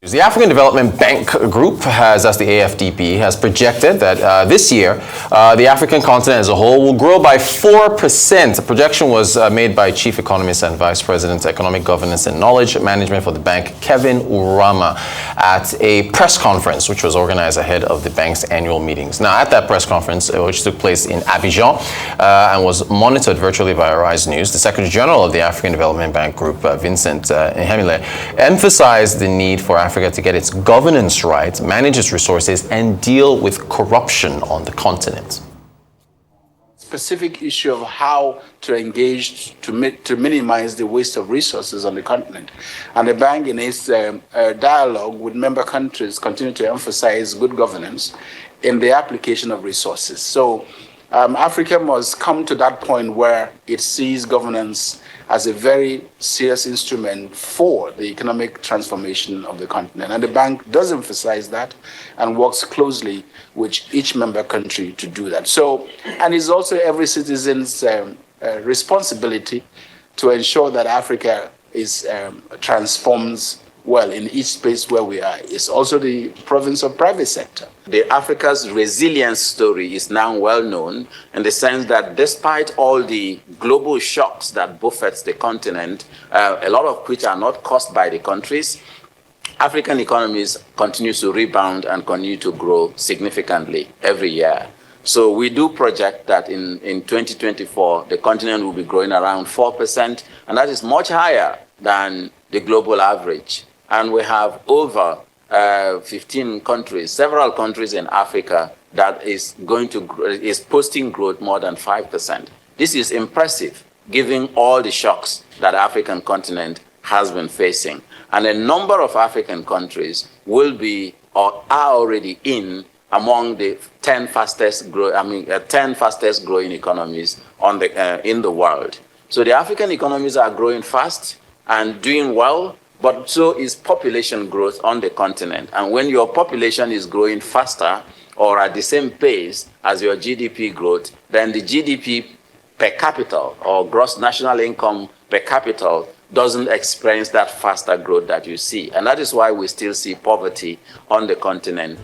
The African Development Bank Group has, as the AFDB, has projected that this year, the African continent as a whole will grow by 4%. The projection was made by Chief Economist and Vice President, Economic Governance and Knowledge Management for the bank, Kevin Urama, at a press conference which was organized ahead of the bank's annual meetings. Now, at that press conference, which took place in Abidjan and was monitored virtually by Rise News, the Secretary General of the African Development Bank Group, Vincent Nhemile, emphasized the need for Africa to get its governance right, manage its resources, and deal with corruption on the continent. Specific issue of how to engage to minimize the waste of resources on the continent. And the bank, in its dialogue with member countries, continue to emphasize good governance in the application of resources. So Africa must come to that point where it sees governance as a very serious instrument for the economic transformation of the continent. And the bank does emphasize that and works closely with each member country to do that. So, and it's also every citizen's responsibility to ensure that Africa is transforms well in each space where we are. It's also the province of private sector. The Africa's resilience story is now well known in the sense that despite all the global shocks that buffets the continent, a lot of which are not caused by the countries, African economies continue to rebound and continue to grow significantly every year. So we do project that in 2024, the continent will be growing around 4%, and that is much higher than the global average. And we have over 15 countries, several countries in Africa that is posting growth more than 5%. This is impressive, given all the shocks that the African continent has been facing. And a number of African countries will be or are already among the 10 fastest growing economies in the world. So the African economies are growing fast and doing well, but so is population growth on the continent. And when your population is growing faster or at the same pace as your GDP growth, then the GDP per capita or gross national income per capita doesn't experience that faster growth that you see. And that is why we still see poverty on the continent.